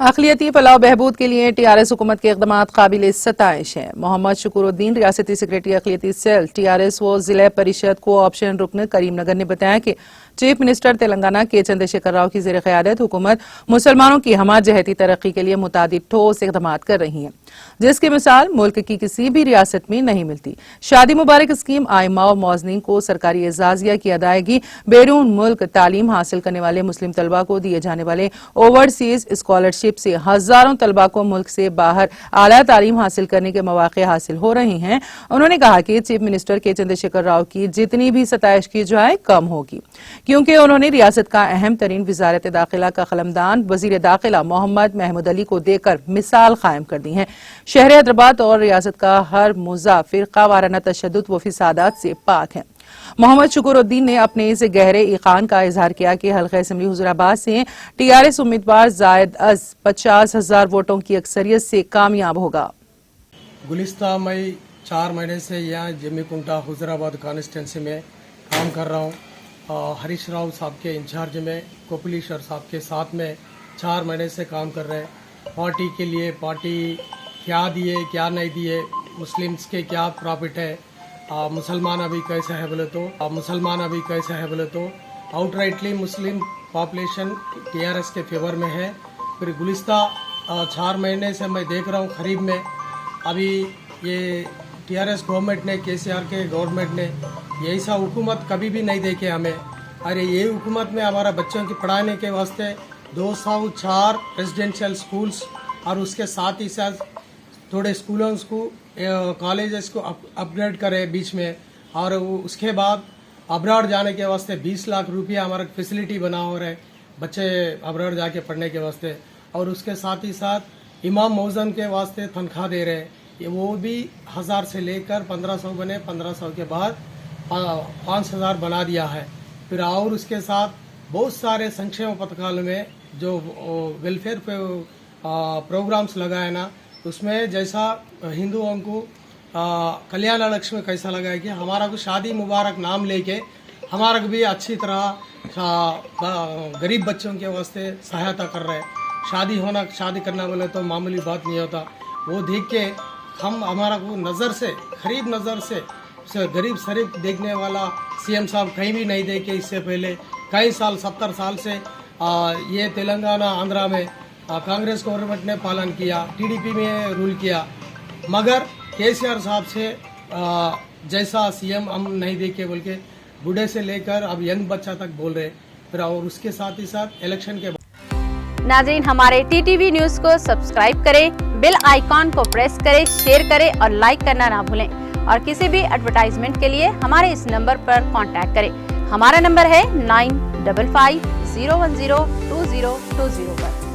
अक़लियती फलाह बहबूद के लिए टीआरएस हुकूमत के इक़दामात काबिल सताइश हैं। मोहम्मद शुक्रुद्दीन रियासती सेक्रेटरी अक़लियती सेल टीआरएस व जिला परिषद को ऑप्शन रुकन करीमनगर ने बताया कि चीफ मिनिस्टर तेलंगाना के चंद्रशेखर राव की ज़ेर क़यादत हुकूमत मुसलमानों की हमा जहती तरक्की के लिए मुतादिद ठोस इक़दामात कर रही है, जिसकी मिसाल मुल्क की किसी भी रियासत में नहीं मिलती। शादी मुबारक स्कीम, आइमा और मौज़नीन को सरकारी एजाजिया की अदायगी, बैरून मुल्क तालीम हासिल करने वाले मुस्लिम तलबा को दिए जाने वाले ओवरसीज स्कॉलरशिप से हजारों तलबा को मुल्क से बाहर आला तालीम हासिल करने के मौके हासिल हो रहे हैं। उन्होंने कहा कि चीफ मिनिस्टर के चंद्रशेखर राव की जितनी भी सताइश की जाए कम होगी, क्योंकि उन्होंने रियासत का अहम तरीन वजारत दाखिला का कलमदान वजीर दाखिला मोहम्मद महमूद अली को देकर मिसाल कायम कर दी है। शहर हैदराबाद और रियासत का हर मुज़ा फ़िरका वाराना तशद्दुद व फिसादात से पाक है। मोहम्मद शुक्रुद्दीन ने अपने इस गहरे ईकान का इजहार किया कि हल्का असम्बली हुजूराबाद से टीआरएस उम्मीदवार जायद अज 50,000 वोटों की अक्सरियत से कामयाब होगा। गुलिस्ता मई 4 महीने से यहाँ जमीकुंटा हुजूराबाद कॉन्स्टिट्यूंसी में काम कर रहा हूँ। हरीश राव साहब के इंचार्ज में कोपलीश्वर साहब के साथ में 4 महीने से काम कर रहे हैं। पार्टी के लिए पार्टी क्या दिए क्या नहीं दिए, मुस्लिम्स के क्या प्रॉफिट है, मुसलमान अभी कैसे है बोले तो आउटराइटली मुस्लिम पॉपुलेशन टीआरएस के फेवर में है। फिर गुलिस्ता 4 महीने से मैं देख रहा हूँ करीब में अभी ये टीआरएस गवर्नमेंट ने, केसीआर के गवर्नमेंट ने ऐसा हुकूमत कभी भी नहीं देखे हमें। अरे ये हुकूमत में हमारा बच्चों की पढ़ाने के वास्ते 204 रेजिडेंशियल स्कूल्स और उसके साथ ही साथ थोड़े स्कूलों को कॉलेजेस को अपग्रेड करे बीच में, और उसके बाद अब्रॉड जाने के वास्ते 20 लाख रुपया हमारा फैसिलिटी बना हो रहा है बच्चे अब्रॉड जाके पढ़ने के वास्ते, और उसके साथ ही साथ इमाम मौजन के वास्ते तनख्वाह दे रहे हैं। ये वो भी 1000 से लेकर 1500 बने, 1500 के बाद 5000 बना दिया है। फिर और उसके साथ बहुत सारे संक्षेम पथकाल में जो वेलफेयर प्रोग्राम्स लगाए ना, उसमें जैसा हिंदुओं को कल्याण लक्ष्मी कैसा लगा कि हमारा को शादी मुबारक नाम लेके हमारा को भी अच्छी तरह गरीब बच्चों के वास्ते सहायता कर रहे हैं। शादी करना बोले तो मामूली बात नहीं होता। वो देख के हम हमारा को नज़र से खरीब नज़र से गरीब शरीफ देखने वाला सीएम साहब कहीं भी नहीं देखे। इससे पहले कई साल 70 साल से ये तेलंगाना आंध्रा में कांग्रेस गवर्नमेंट ने पालन किया, टीडीपी में रूल किया, मगर केसीआर साहब से जैसा सीएम हम नहीं देखे बोल के बूढ़े से लेकर अब यंग बच्चा तक बोल रहे। फिर और उसके साथ ही साथ इलेक्शन के नाज़रीन, हमारे टीटीवी न्यूज़ को सब्सक्राइब करें, बेल आइकॉन को प्रेस करें, शेयर करें और लाइक करना ना भूलें। और किसी भी एडवर्टाइजमेंट के लिए हमारे इस नंबर पर कांटेक्ट करें। हमारा नंबर है 9550102020 पर।